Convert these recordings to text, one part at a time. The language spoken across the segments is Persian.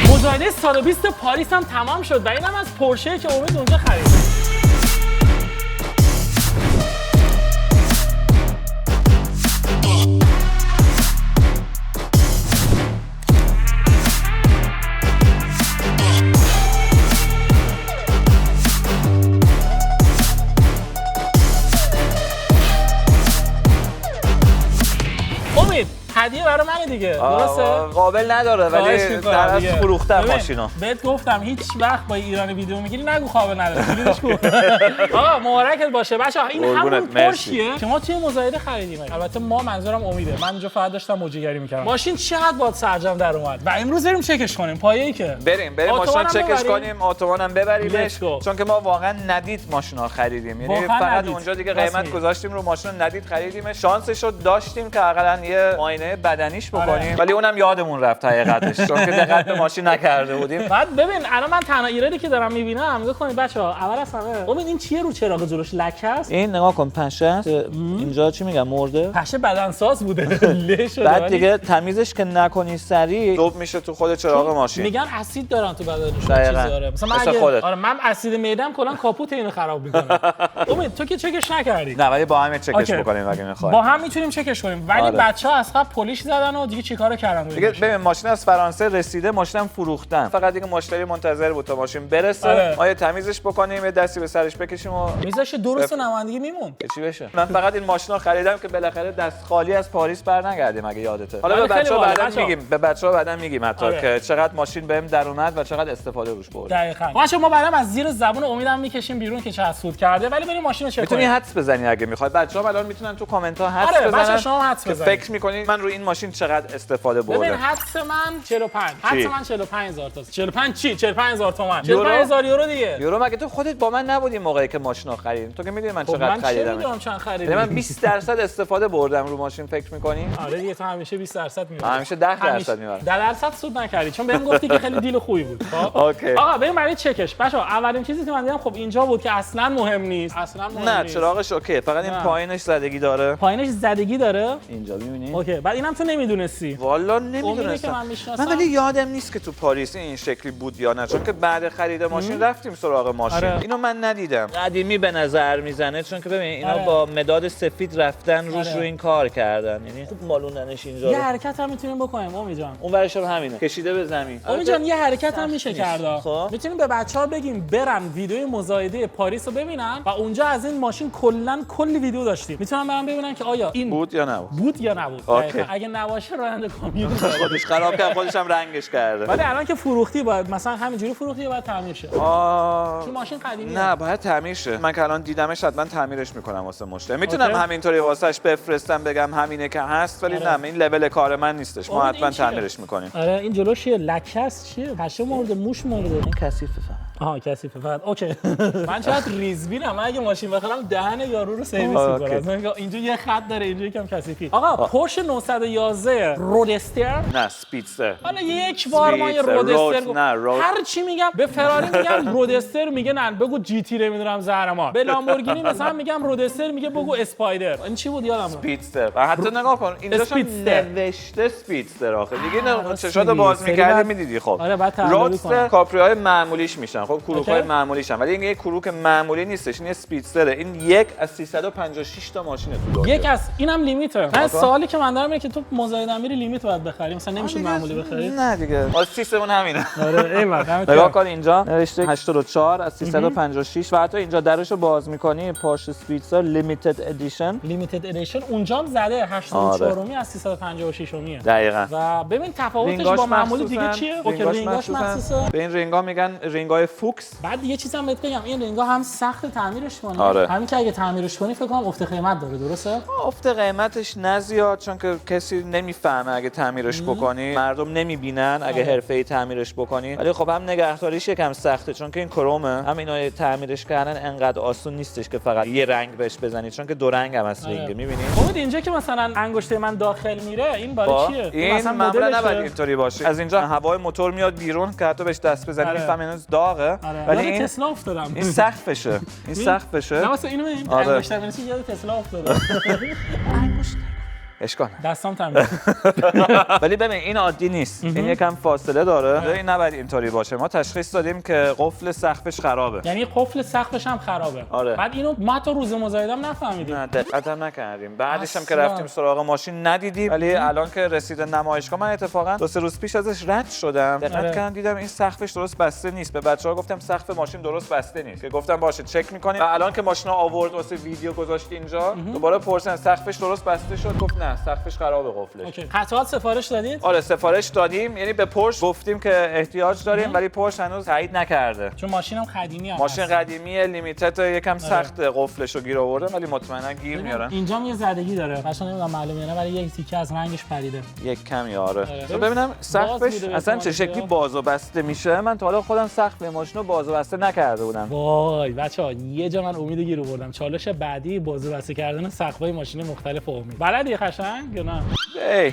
مزایده 120 پاریس هم تمام شد و اینم از پورشه که امید اونجا خرید. هدیه برای منه دیگه، درسته؟ قابل نداره ولی در از فروختن ماشینا. بهت گفتم هیچ وقت با ایران ویدیو میگیری نگو قابل نداره. کلیدش کو. آقا مبارکت باشه بچه‌ها. این همون پورشیه که ما توی مزایده خریدیم. البته ما منظورم امیده. من اونجا فقط داشتم موجیگری میکردم. ماشین چقدر باد سرجم در اومد و امروز بریم چکش کنیم. پایه‌ای که بریم ماشین چکش کنیم، اتوبانم ببریمش، چون که ما واقعا ندید ماشینا خریدیم. یعنی فقط اونجا دیگه قیمت گذاشتیم رو ماشین ندید خریدیم. شانسشو داشتیم که حداقل یه معاینه بدنیش بکنیم، ولی اونم یادمون رفت حقیقتش، چون که دقت به ماشین نکرده بودیم. بعد ببین الان من تنها ایرادی که دارم میبینم، نگاه کنید بچه‌ها، اول از همه امید این چیه رو چراغ جلوش لکه است؟ این نگاه کن پشه است. اینجا چی میگم مرده؟ پشه بدنساز بوده. له شده. بعد دیگه تمیزش که نکنی سریع ذوب میشه تو خود چراغ ماشین. میگن اسید دارن تو بدنشون، چیزی داره. مثلا من آره من اسید معده‌ام کلا کاپوت اینو خراب میکنه. امید تو که چکش نکردی. نه ولی با هم چکش بکنیم اگه می‌خوای. با هم میتونیم چکش کنیم. ولی بچه‌ها از قبل پلیش زدن و دیگه چیکار کردن دیگه؟ ببین ماشین از فرانسه رسیده، ماشینم فروختن، فقط دیگه مشتری منتظر بود تا ماشین برسه. ما یه تمیزش بکنیم، یه دستی به سرش بکشیم و میذاش درست نمایندگی میمون. چی بشه؟ من فقط این ماشینا خریدم که بالاخره دست خالی از پاریس برنگردیم اگه یادته. حالا به بچه‌ها بعدا میگیم حتی که چقدر ماشین بهم در اومد و چقدر استفاده روش برد. دقیقاً. باشه ما بعدم از زیر زبون امیدم میکشیم بیرون که چه حسود کرده، ولی بریم ماشینو چک کنیم. میتونی حدس بزنی اگه میخوای. بچه‌ها الان میتونن تو کامنت ها حدس بزنن. بچه‌ها شما حدس بزنید. فکر می‌کنید من روی این ماشین چقدر استفاده بردم؟ ببین حدس من 45. حدس من 45000 تا. 45 چی؟ 45000 تومان. 45000 یورو دیگه. یورو مگه تو خودت با من نبودی موقعی که ماشینا خریدیم؟ تو که میدونی من چقدر خریدم. من میدونم چند خریدم. من 20% استفاده بردم رو ماشین فکر می‌کنی؟ آره دیگه تو همیشه 20% می‌بری. همیشه 10% می‌برم. 10% سود نکردی چون بهم گفتی که خیلی دیل خوبی بود. اوکی. آقا بریم برای چکش. بچه‌ها اولین چیزی که من دیدم خب اینجا بود که اصلا مهم نیست. نه چراغش اوکی، فقط این پایینش زدگی داره. پایینش زدگی داره؟ اینجا می‌بینی؟ اوکی. بعد اینم تو نمیدونستی. والا نمیدونستم. من ولی یادم نیست که تو پاریس این شکلی بود یا نه، چون که بعد خرید ماشین رفتیم سراغ ماشین. اینو من ندیدم. قدیمی به نظر میزنه، چون که ببین اینا با مداد سفید رفتن روش رو این کار کردن، یعنی خوب مالوندنش اینجا. یه حرکت هم میتونیم بکنیم امید جان. اون ورش هم همینه، کشیده به زمین. امید جان یه حرکت هم میشه کرد. میتونیم به بچه‌ها بگیم برن ویدیوی مزایده پاریس رو ببینن و اونجا از این ماشین کلی ویدیو داشتیم. میتونن برن ببینن که آیا این بود یا نبود. بود یا نبود. اگه نباشه راننده کامیون خودش خراب کرد، خودش هم رنگش کرده. ولی الان که فروختی باید مثلا همینجوری فروختی یا باید تعمیر شه؟ چون ماشین قدیمیه. نه باید تعمیر شه. من که الان دیدمش حتما تعمیرش میکنم واسه مشتری. میتونم همینطوری واسش بفرستم بگم همینه که هست، ولی نه این لول کار من نیستش. ما حتما تعمیرش میکنیم. آره این جلوش چیه؟ لکه است چیه؟ پشه مرده، موش مرده. این کثیفه فقط. آها کثیفه فقط. اوکی. من چقدر ریزبینم. من اگه ماشین بخرم دهن یارو رو سرویس میکنم. اینجا یه خط داره، اینجا یکم کثیفی. آقا پورش 911 رودستر؟ نه سپیدستر. حالا یک بار ما یه رودستر هر چی میگم به فراری میگم رودستر، میگه نه بگو جی تی نمیدونم زهرمار. به لامبورگینی مثلا میگم رودستر، میگه بگو اسپایدر. این چی بود یادم رفت. سپیدستر. حتی نگاه کن اینجاش نوشته سپیدستر آخه. دیگه چشاتو باز می‌کردی می‌دیدی خب. رودستر کاپری‌های معمولیش میشن. خب کروک‌های معمولیشن، ولی این یه کروک معمولی نیستش، این یه سپیدستره. این یک از 356 تا ماشینه تو دنیا. یک از اینم لیمیته. من سوالی که من دارم اینه که تو مزایده میری لیمیت باید بخری، مثلا نمیشه معمولی بخری. نه دیگه سیستمون همینه. آره ایول. نگاه کن اینجا نوشته 84 از 356 و حتی اینجا درشو باز می‌کنی پورش سپیدستر لیمیتد ادیشن اونجا هم زده 84می از 356میه. دقیقاً. و ببین تفاوتش با معمولی دیگه چیه؟ اوکی رینگاش مخصوصه. به این رینگا میگن رینگای فوکس. بعد یه چیزم بهت بگم این رینگا هم سخت تعمیرش کنی. همین که اگه تعمیرش کنی فکر کنم افت قیمت داره، درسته؟ افت قیمتش نزیاد، چون که کسی نمیفهمه اگه تعمیرش بکنی، مردم نمیبینن اگه حرفه‌ای تعمیرش بکنی. ولی خب هم نگهداریش یکم سخته، چون که این کرومه، هم اینا تعمیرش کردن انقدر آسون نیستش که فقط یه رنگ بهش بزنی، چون که دو رنگ هم از رنگ می‌بینی. خب اینجا که مثلا انگشته من داخل میره این برای چیه؟ این مثلا معمولا نباید اینطوری باشه. از اینجا هوای موتور میاد بیرون که حتی بهش دست بزنی میفهمی هنوز داغه. ولی این تسلا افتادم. این سقفشه. این سقفشه. نه واسه اینو انگشتر بنویسی یاد تسلا افتادم. اشکال دستام تمیز. ولی ببین این عادی نیست، این یکم فاصله داره، این نباید اینطوری باشه. ما تشخیص دادیم که قفل سقفش خرابه. یعنی قفل سقفش هم خرابه. آره. بعد اینو ما تا روز مزایدم نفهمیدیم. نه دقت هم نکردیم. بعدش هم که رفتیم سراغ ماشین ندیدیم، ولی الان که رسیده نمایشگاه من اتفاقا 2-3 روز پیش ازش رد شدم، دقت کردم دیدم این سقفش درست بسته نیست. به بچه‌ها گفتم سقف ماشین درست بسته نیست، که گفتم باشه چک می‌کنیم. و الان که ماشینا آورد واسه ویدیو گذاشت اینجا، دوباره پرسیدن سقفش درست بسته شد، گفت نه سقفش خرابه قفلش. اوکی. قطعات سفارش دادید؟ آره سفارش دادیم، یعنی به پرش گفتیم که احتیاج داریم ولی پرش هنوز تایید نکرده. چون ماشینم قدیمی هست. ماشین قدیمیه، لیمیتد یکم سخت قفلشو گیر آورده ولی مطمئنا گیر میارن. اینجا یه زدگی داره. قشنگ نمیدونم معلومه نه ولی یک تیکه از رنگش پریده. یک کمی آره. ببینم سقفش اصلا چه شکلی باز و بسته میشه. من تا حالا خودم سقف ماشینو باز و بسته نکرده بودم. وای بچه‌ها یه جا من امید گیر آوردم. چالش بعدی باز و بسته کردن سقف‌های ماشین مختلف امید. بلدی قشنگ یا نه؟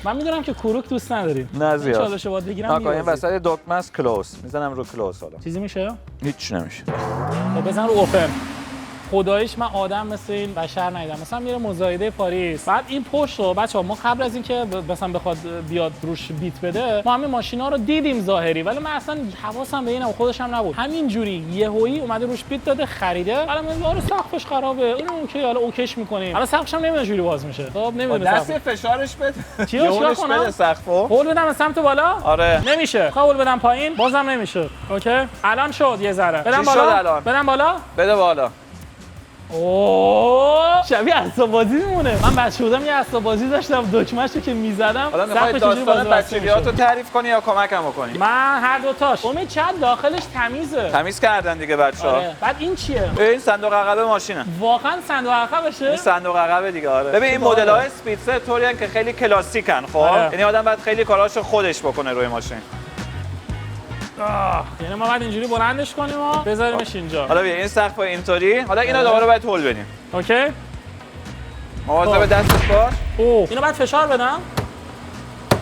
من میدونم که کروک دوست نداریم. نه زیاد. چالش باید بگیرم. این وسط دکمه است کلوز. میزنم رو کلوز حالا. چیزی میشه؟ هیچ نمیشه. خب بزن رو اوپن. خداییش من آدم مثل این بشر ندیدم. مثلا میره مزایده پاریس، بعد این پشت رو بچه‌ها ما قبل از اینکه مثلا بخواد بیاد روش بیت بده، ما همین ماشینا رو دیدیم ظاهری، ولی من اصلا حواسم به اینم خودش هم نبود. همین جوری یهویی اومده روش بیت داده خریده. حالا میگه آره سقفش خرابه، اینو اوکی حالا اوکیش می‌کنیم. حالا سقفش هم نمیدونه جوری باز میشه. خب نمیدونه دست فشارش بده. چی رو کنم؟ سقفو هول بدم از سمت بالا؟ آره نمیشه. هول بدم پایین بازم نمیشه. اوکی الان شد یه ذره. بدم بالا. بدم بالا. بده بالا. اوه شبیه اسباب بازی میمونه. من بچه بودم یه اسباب بازی داشتم دکمه‌شو که میزدم. حالا می‌خوای داستان بچگیاتو تعریف کنی یا کمکم بکنی؟ من هر دو تاش. امید چقدر داخلش تمیزه. تمیز کردن دیگه بچه‌ها. آره. بعد این چیه؟ این صندوق عقب ماشینه. واقعا صندوق عقبشه؟ این صندوق عقب دیگه آره. ببین این مدل‌های اسپیدستر طوریان که خیلی کلاسیکن خب. یعنی آدم باید خیلی کاراشو خودش بکنه روی ماشین. یعنی ما باید اینجوری بلندش کنیم و بذاریمش اینجا. حالا بیا این سقف اینطوری، حالا اینا دوباره باید هول بدیم. اوکی؟ مواظب دستت باش. اینو بعد فشار بدم.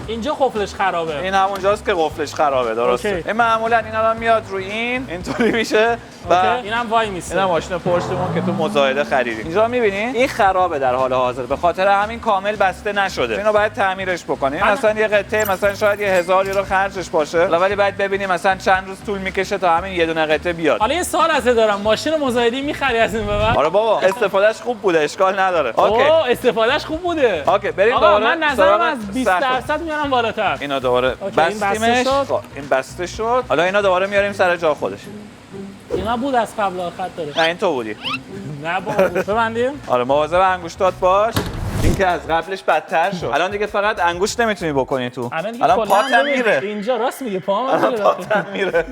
اینجا قفلش خرابه. این همونجاست که قفلش خرابه درسته. این معمولا این الان میاد روی اینطوری میشه و اینم وای میسه. اینا ماشین پشتمون که تو مزایده خریدیم. اینجا می‌بینی این خرابه در حال حاضر به خاطر همین کامل بسته نشده. اینو باید تعمیرش بکنیم. مثلا یه قطعه مثلا شاید 1000 یورو خرجش باشه. ولی باید ببینیم مثلا چند روز طول میکشه تا همین یه دونه قطعه بیاد. حالا یه سوال ازت دارم. ماشین مزایدی می‌خری از این به بعد؟ آره بابا استفادهش خوب بوده اشکال نداره. اوکی استفادهش خوب بوده. اوکی بریم دوباره. من نظرم از 20% میارم بالاتر. اینا دوباره بستیمش. این بسته شد. حالا اینا دوباره میاریم سر جا خودش. اینا بود از قبل آخر داره. نه این تو بودی. نه بابا ببندیم. آره مواظب انگشتات باش. این که از قبلش بدتر شد. الان دیگه فقط انگشت نمیتونی بکنی تو. الان پاتم میره. اینجا راست میگه پام میره. پاتم میره.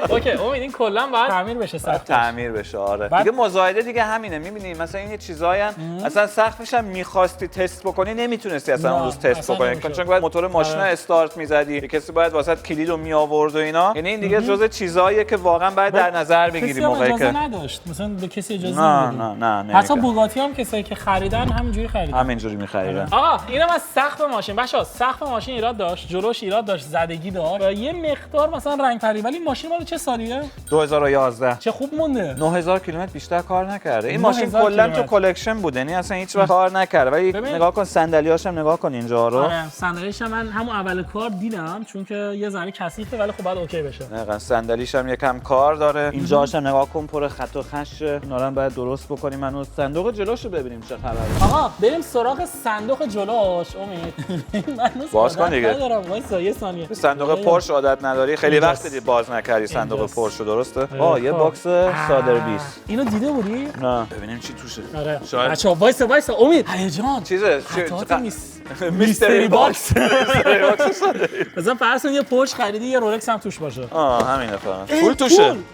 اوکی امید این کلا باید تعمیر بشه سقف. تعمیر بشه آره. دیگه مزایده دیگه همینه میبینی مثلا این چیزایی اصلا سقفش هم می‌خواستی تست بکنی نمیتونستی اصلا اون روز تست بکنی چون باید موتور ماشین استارت می‌زدی. کسی باید واسط کلیدو میآورد و اینا. یعنی این دیگه جزء چیزاییه که واقعا باید در نظر بگیری موقعی که نداشت. مثلا به کسی اجازه نه. حتی بوگاتی هم کسایی که خریدن همینجوری خریدن. همینجوری می‌خریدن. آقا اینم از سقف ماشین. بچه‌ها سقف ماشین ایراد داشت، جلوش ایراد داشت، زدگی داشت و یه مقدار مثلا رنگ پری. ولی ماشین مال چه سالیه؟ 2011. چه خوب مونده. 9000 کیلومتر بیشتر کار نکرده. این ماشین کلا تو کلکشن بوده. یعنی اصلا هیچ وقت کار نکرده. ولی نگاه کن صندلیاش هم نگاه کن اینجا رو. آره صندلیش من همون اول کار دیدم چون که یه ذره کثیفه ولی خب بعد اوکی بشه. دقیقاً صندلیش هم یکم کار داره. اینجاش هم نگاه کن پر خط و خشه. اینا رو باید درست بکنیم. منو صندوق جلوشو ببینیم چه خبره. آقا بریم سراغ صندوق جلوش امید. من باز کن دیگه. وایسا یه ثانیه. صندوق پرش عادت نداری خیلی وقت باز نکردی صندوق پرشو درسته؟ یه باکس سادر 20. اینو دیده بودی؟ نه ببینیم چی توشه. آره بچه‌ها وایسا امید هیجان چیزه میستری باکس. مثلا فرض کن یه پرش خریدی یه رولکس هم توش باشه. همینه فقط.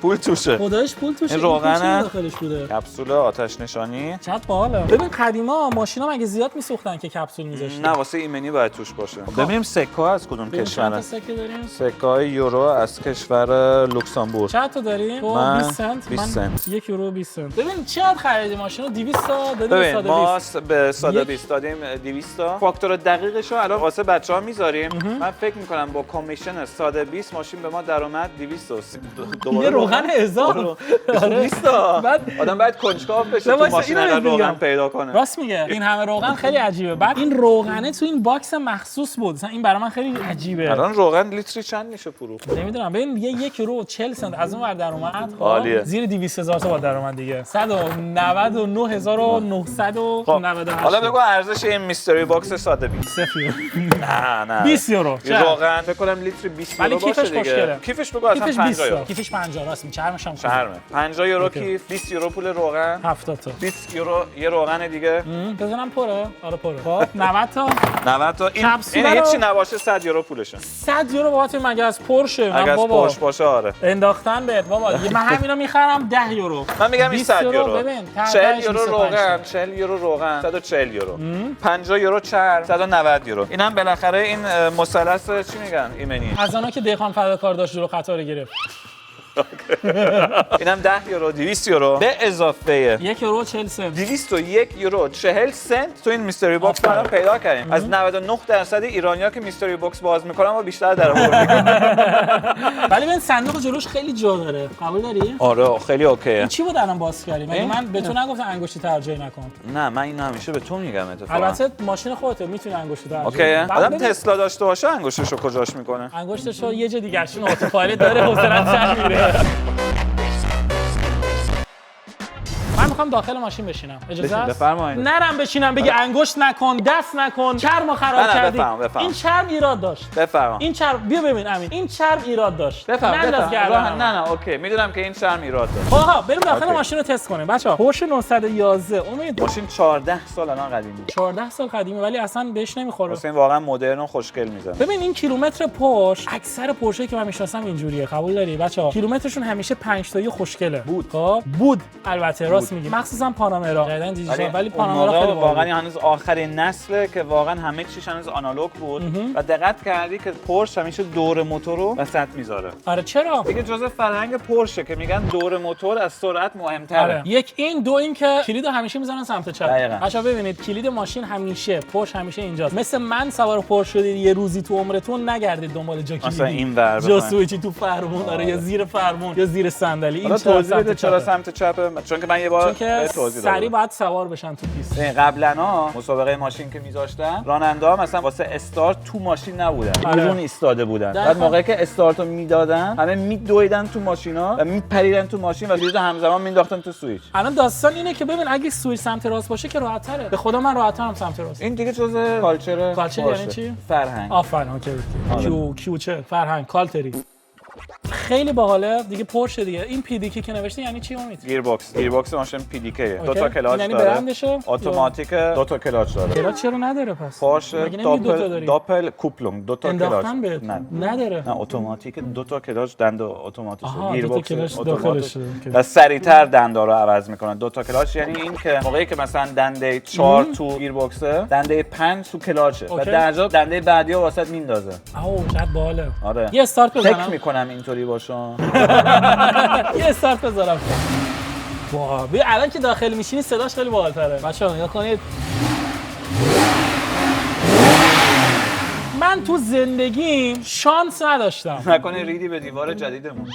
پول توشه. خدایش پول توشه. این روغن داخلش بوده. کپسول آتش نشانی. چقدر باحاله. ببین قدیما ماشینا مگه زیاد میسوختن که کپسول میذاشتن. نه واسه ایمنی باید توش باشه. ببینیم سکه از کدوم کشوره. سکه داریم؟ سکه‌های یورو از کشور لوکزامبورگ. چند تا داریم؟ 20 سنت. 20 سنت. 1 یورو 20 سنت. ببین چقدر خریدی ماشینو 200 تا دادیم ساده 20. ما به ساده 20 دادیم 200 تا. فاکتور فاکتور دقیقش رو الان واسه بچه‌ها میذاریم. من فکر می‌کنم با کمیشن ساده 20 ماشین به ما درآمد 230 یه روغن هزار 200 تا. آدم باید کنجکاو بشه تو ماشین روغن پیدا کنه. راست میگه. این همه روغن خیلی عجیبه. بعد این روغنه تو این باکس مخصوص بود. مثلا این برای من خیلی عجیبه. الان روغن لیتری چند میشه فروخت؟ نمیدونم. ببین یه 1 یورو 40 سنت از اون ور در اومد. زیر 200,000 تا در اومد دیگه. 199,998. حالا بگو ارزش این میستری باکس ساده 20. صفر. نه 20 یورو. روغن فکر کنم لیتر 20 یورو باشه دیگه. کیفش بگو اصلا 50 یورو. کیفش 50 راست می چرمش هم چرمه. 50 یورو کیف، 20 یورو پول روغن. 70 تا. 20 یورو یه روغن دیگه. بزنم پره. آره پره. خب 90 تا. 90 تا این هیچی نباشه 100 یورو پولشه. 100 یورو بابت مگه از پورشه؟ من بابا پورش باشه آره. انداختن بهت بابا. من همینا میخرم 10 یورو. من میگم این 100 یورو. ببین 40 یورو روغن، 40 یورو روغن، 140 یورو. 50 یورو چرم، 190 یورو. اینم بالاخره این مثلث چی میگن؟ ایمنی. از اونها که دهقان فداکار داشت جلو قطار گرفت. اینم 10 یورو 200 یورو به اضافه 1 یورو 40 سنت 201 یورو 40 سنت تو این میستری باکس ما پیدا کردیم. از 99% ایرانی‌ها که میستری باکس باز میکنن ما بیشتر درآوردیم. ولی من صندوق جلوش خیلی جا داره. قبول داری؟ آره خیلی اوکیه. این چی بود الان باز کردی؟ مگه من به تو نگفتم انگشتی ترجیح نکن؟ نه من اینو همیشه به تو میگم اتفاقا. البته ماشین خودته میتونی انگشتی ترجیح اوکی. آدم تسلا داشته باشه انگشتشو کجاش میکنه؟ انگشتشو یه جا دیگه شون اتوپایلوت داره حوصله‌اش سر میره. من میخوام داخل ماشین بشینم. اجازه است؟ بفرمایید. نرم بشینم بگی انگشت نکن، دست نکن، چرمو خراب کردی. این چرم ایراد داشت. بفرما. این چرم بیا ببین امین. این چرم ایراد داشت. نه اوکی. میدونم که این چرم ایراد داشت. آها بریم داخل ماشین رو تست کنیم. بچه‌ها پورش 911 امید ماشین 14 سال الان قدیمی. 14 سال قدیمه ولی اصلا بهش نمیخوره. واسه این واقعا مدرن و خوشگل میزنه. ببین این کیلومتر پورش اکثر پورشه که من میشناسم اینجوریه. قبول داری بچه‌ها؟ کیلومترشون همیشه 5 تایی خوشگله. بود البته راست میگی. مخصوصا پانامرا جدیدن دیجیتال ولی پانامرا خیلی واقعا هنوز آخرین نسله که واقعا همه چیش هنوز آنالوگ بود و دقت کردی که پورش همیشه دور موتور رو وسط میذاره. آره چرا؟ دیگه جزء فرهنگ پورشه که میگن دور موتور از سرعت مهمتره. آره. یک این دو این که کلیدو همیشه میزنن سمت چپ. بچه‌ها ببینید کلید ماشین همیشه پورش همیشه اینجاست. مثل من سوار پورش شدید یه روزی تو عمرتون نگردید دنبال جا کلیدی. مثلا این ور جا سوئیچی تو فرمون آره یا زیر فرمون یا زیر صندلی. این توضیح بده چرا سمت چپه؟ چون که من یه بار توضیح دادم. سری باید سوار بشن تو پیست. قبلا مسابقه ماشین که میذاشتن راننده‌ها مثلا واسه استارت تو ماشین نبودن. بیرون ایستاده بودن. بعد موقعی که استارتو میدادن همه میدویدن تو ماشینا و میپریدن تو ماشین و چیزا همزمان مینداختن تو سوئیچ. الان داستان اینه که ببین اگه سوئیچ سمت راست باشه که راحت‌تره. به خدا من راحت‌ترم سمت راست. این دیگه جزء کالچر یعنی چی؟ فرهنگ. آفرین اوکی. کیو چه؟ فرهنگ کالتری. خیلی باحاله دیگه پورشه دیگه. این پیدیکی که نوشته یعنی چی امید؟ گیربکس ماشین پیدیکه. دو تا کلاچ یعنی داره. برندشه؟ اتوماتیک دو تا کلاچ داره. کلاچ چرا نداره پس؟ پورشه دوپل کوپلونگ دو تا کلاچ. نداره. نه اتوماتیک دو تا کلاچ دنده اتوماتیک. گیربکس اتوماتیک. و سریعتر دنده رو عوض میکنه. دو تا کلاچ یعنی این که موقعی که مثلا دنده 4 تو گیربکسه، دنده 5 تو کلاچه و درجا دنده بعدیو واسط میندازه. اوه چقدر باحاله. آره. یه استارت بزنم. فکر میکنم اینطوری باشه. یه استارت بذارم. واه ببین الان که داخل میشینی صداش خیلی باحال‌تره. بچه‌ها نگاه کنید. من تو زندگیم شانس نداشتم. نکنه ریدی به دیوار جدیدمون.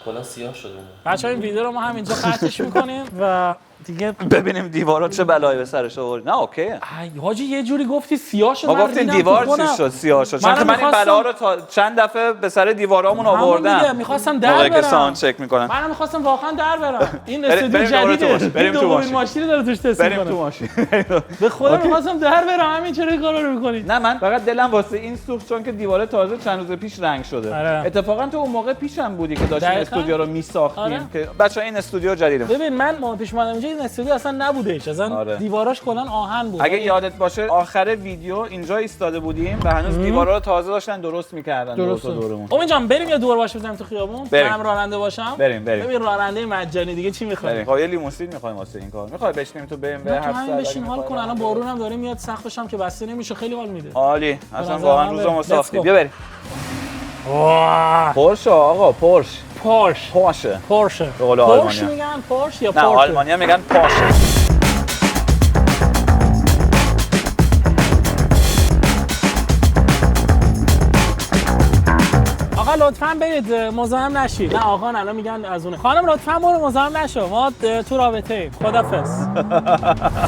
کلا سیاه شده. بچه‌ها این ویدیو رو ما همینجا قطعش می‌کنیم و دیگه ببینیم دیوارا چه بلایی به سرش آورد. نه اوکیه. حاجی یه جوری گفتی سیاه شد. ما گفتیم دیوار چی شد سیاه شد. چون من این بلا رو چند دفعه به سر دیوارامون آوردم. می‌خواستم در برم. ساوند چک می‌کنن. منم می‌خواستم واقعا در برم. این استودیو جدیده. بریم تو ماشین داره توش تست می‌کنه. بریم تو ماشین. به خدا می‌خواستم در برم. همین چرا این کارا رو می‌کنید؟ نه من فقط دلم واسه این سوخت چون که دیواره تازه چند روز پیش رنگ شده. اتفاقا تو اون موقع پیشم بودی که داشتیم استودیو رو می‌ساختیم که بچه‌ها این استودیو جدیده. ببین من پیش اومدم اینجا این استودیو اصلا نبودش. اصلا دیواراش کلا آهن بود. اگه یادت باشه آخر ویدیو اینجا ایستاده بودیم و هنوز دیوارا رو تازه داشتن درست می‌کردن دورمون. امید جان بریم یه دور باش بزنیم تو خیابون. منم راننده باشم. بریم. ببین راننده مجانی دیگه چی می‌خوای؟ یه لیموزین می‌خوایم واسه این کار. می‌خوای بشینیم تو BMW 700 بشین حال کن. الان بارون هم داره میاد سقفش هم که بسته نمیشه خیلی حال میده. عالی. اصلا واقعا روزمو ساختیم. بیا بریم. پورش آقا پورش به قول آلمانیا میگن پورش یا نه آلمانیا میگن پورش. لطفاً برید مزاحم نشید. نه آقا الان میگن از اونه. خانم لطفاً برو مزاحم نشو. ما تو رابطه ایم. خدافظ.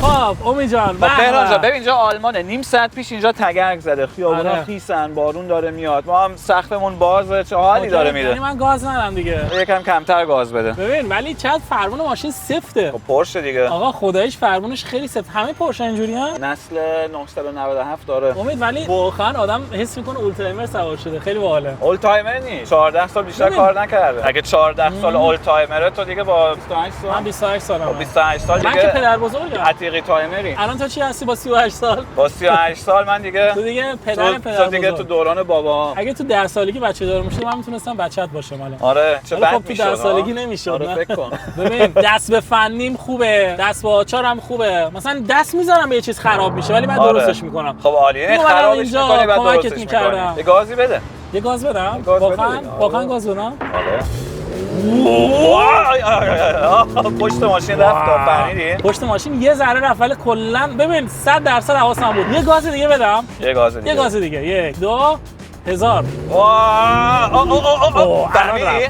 خب امید جان مهران جان ببین اینجا آلمانه. نیم ساعت پیش اینجا تگرگ زده. خیابونا خیسن، بارون داره میاد. ما هم سقفمون بازه، چه حالی داره میده. یعنی من گاز ندم دیگه. یکم کمتر گاز بده. ببین ولی چقدر فرمون ماشین سفته. خب پورش دیگه. آقا خداییش فرمونش خیلی سفت. همه پورش اینجوریان؟ نسل 997 داره. امید ولی واقعا آدم حس میکنه اولتایمر سوار شده. خیلی باحاله. اولتایمر نیست. 14 سال بیشتر کار نکرده. اگه 14 سال اولتایمره تو دیگه با 28 سال. من 28 سالمه. 28 سال دیگه. من که پدر بزرگم. عتیقی تایمری. الان تو چی هستی با 38 سال؟ با 38 سال من دیگه. تو دیگه پدر بزرگ. دیگه تو دوران بابا. اگه تو 10 سالگی بچه دار میشد من میتونستم بچت باشم الان. آره چه بد خب تو 10 سالگی نمیشد. آره فکر کن. ببین دست به فنیم خوبه، دست به آچارم خوبه. مثلا دست میذارم به یه چیز خراب میشه ولی من درستش میکنم. خب عالیه. خرابش می‌کنی بعد درستش می‌کنی. یه گازی بده. یه گاز بدم؟ واقعا گاز بدم؟ آره. پشت ماشین رفت فهمیدی؟ پشت ماشین یه ذره رفت ولی کلا ببین 100% حواسم بود. یه گاز دیگه بدم؟ یه گاز دیگه. 1 2 1000.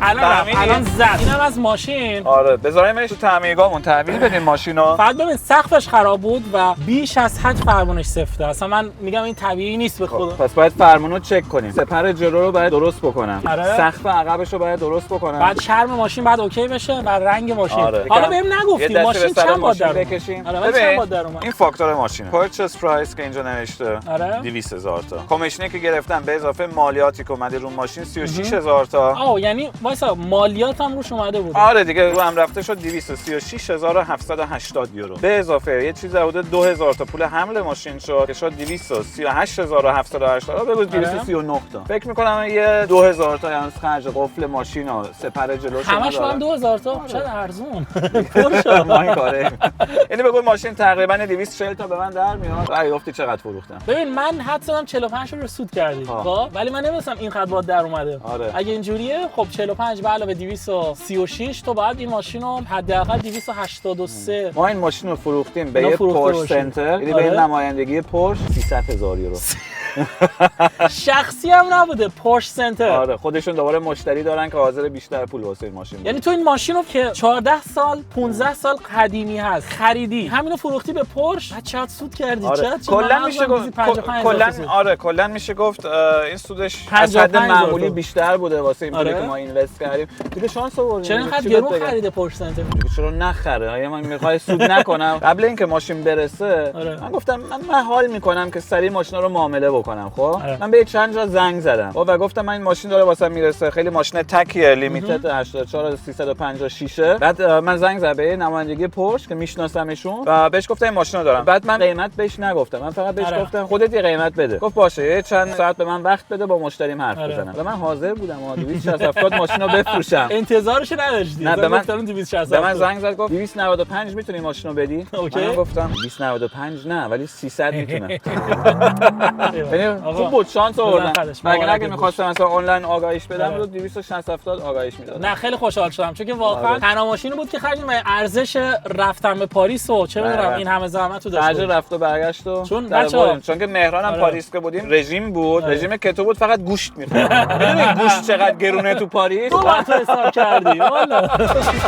الان زد. اینم از ماشین. آره بذاریمش تو تعمیرگاهمون تحویل بدیم ماشینو. فقط ببین سقفش خراب بود و بیش از حد فرمونش سفته. اصلا من میگم این طبیعی نیست به خدا. پس باید فرمونو چک کنیم. سپر جلو رو باید درست بکنم. سقف عقبش رو باید درست بکنم. بعد شرم ماشین بعد اوکی بشه و رنگ ماشین. حالا بهم نگفتیم ماشین چند باد در بکشیم. آره این فاکتور ماشینه. پرچیس پرایس که اینجا نوشته 200,000 تا. کمیشنی که گرفتم به اضافه مالیاتی که اومده رو ماشین 36,000 تا. یعنی وایسا مالیات هم روش اومده بود. آره دیگه رو هم رفته شد 236780 یورو. به اضافه یه چیز حدود 2000 تا پول حمل ماشین شد که شد 238780. بگو 239 تا. فکر می‌کنم یه 2000 تا یعنی خرج قفل ماشین و سپر جلوش همش هم 2000 تا. چقدر ارزون. پر شد ما این کاره. یعنی بگو ماشین تقریبا 240 تا به من در میاد. آره گفتی چقدر فروختم. ببین من حد زدم 45 رو سود کردی. خب ولی من نمی‌دونستم این خط باد در اومده. اگه اینجوریه خب 45 به علاوه 236 تو بعد این ماشین رو حداقل 283. ما این ماشین رو فروختیم به یه پورش سنتر، یعنی به نمایندگی پورش 300,000 یورو. شخصی هم نبوده، پورش سنتر. آره خودشون دوباره مشتری دارن که حاضر بیشتر پول واسه این ماشین. یعنی تو این ماشین رو که 14 سال 15 سال قدیمی هست خریدی، همینو فروختی به پورش، بعد چقدر سود کردی؟ کلا میشه گفت کلا میشه گفت این سودش از حد معمولی بیشتر بوده واسه این پولی که ما اینوست کردیم. دیگه شانس آوردیم. چرا اینقدر گرون خریده پورش سنتر؟ چرا نخره؟ من میخوام سود نکنم. قبل اینکه ماشین برسه من گفتم من حال میکنم که سریع ماشینا رو معامله بکنم. خب من به چند جا زنگ زدم و گفتم من این ماشین داره واسم میرسه، خیلی ماشین تکیه، لیمیتد 84356. بعد من زنگ زدم به نمایندگی پورش که میشناسمشون و بهش گفتم این ماشین رو دارم. بعد من قیمت بهش نگفتم، من فقط بهش گفتم خودت یه قیمت بده. گفت باشه یه چند ساعت به من وقت بده با مشتریم حرف بزنم. و من حاضر بودم 260 ماشین رو بفروشم. انتظارش نداشتی؟ نه به من 260. به من زنگ زد گفت 295 میتونی ماشین رو بدی؟ من گفتم 295 نه ولی 300 میتونم. یعنی خوب بود شانس آوردم. اگه می‌خواستم مثلا آنلاین آگاهیش بدم رو 260 آگاهیش میدادم. نه خیلی خوشحال شدم چون که واقعا تنها ماشینی بود که خریدیم و ارزش رفتن به پاریس و چه می‌دونم این همه زحمت رو داشت. خرج رفت و برگشت و چون که مهران هم پاریس که بودیم رژیم بود، رژیم کتو بود، فقط گوشت می‌خورد. می‌دونی گوشت چقدر گرونه تو پاریس؟ تو وقت حساب کردی والا.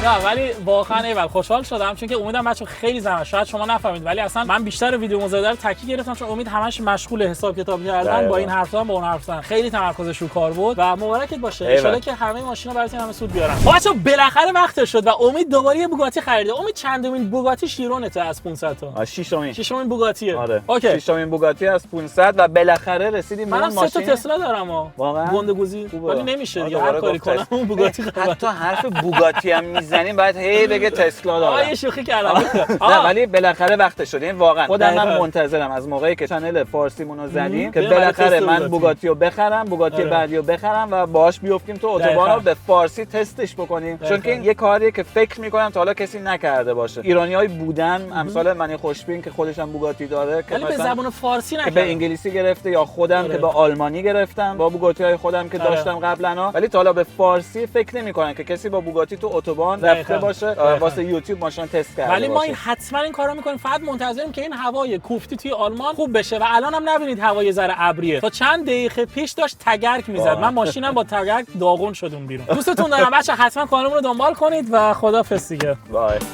نه ولی واقعا ایول خوشحال شدم چون که امیدم بچه‌ها خیلی زحمت، شاید شما نفهمید ولی اصلا من بیشتر ویدیو مصاحبه رو تکی گرفتم چون امید همش مشغول حساب کتاب کردن با این حرف زدن با اون حرف زدن، خیلی تمرکزش رو کار بود و مبارکت باشه ان شاءالله که همه ماشینا براتون همه سود بیارن. بچه‌ها بالاخره وقتش شد و امید دوباره یه بوگاتی خریده. امید چندمین بوگاتی شیرونته از 500 تا؟ ششمین بوگاتیه. آره اوکی ششمین بوگاتی از 500 و بالاخره رسیدیم به اون ماشین. من 3 تا تسلا دارم واقعا گندگوزی ولی نمیشه دیگه هر کاری کنم اون بوگاتی حتی حرف بوگاتی هم میزنیم بعد هی بگه تسلا دارم. یه شوخی کردم. نه ولی بالاخره وقتش شد. این واقعا خودم من منتظرم از موقعی که چنل فارسیمون رو زدیم که بالاخره من بوگاتی رو بخرم، بوگاتی بعدی رو بخرم و باهاش بیافتیم تو اتوبان رو به فارسی تستش بکنیم. چون که این یه کاریه که فکر می‌کنم تا حالا کسی نکرده باشه. ایرانیای بودن امثال من خوشبین که خودش هم بوگاتی داره که ولی به زبان فارسی نکرده، به انگلیسی گرفته یا خودم که به آلمانی گرفتم با بوگاتی‌های خودم که داشتم قبلا، ولی تا حالا به فارسی فکر نمی‌کنن که کسی با بوگاتی تو اتوبان رفته باشه واسه یوتیوب ماشین تست کرده. ولی ما این حتما این کارو می‌کنیم، فقط منتظریم که این هوای کوفتی توی آلمان خوب بشه و الان هم نبینید هوای یه ذره ابریه. تا چند دقیقه پیش داشت تگرگ میزد. من ماشینم با تگرگ داغون شد اون بیرون. دوستتون دارم بچه، حتما کانالمون رو دنبال کنید و خدافظ دیگه.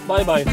بای بای.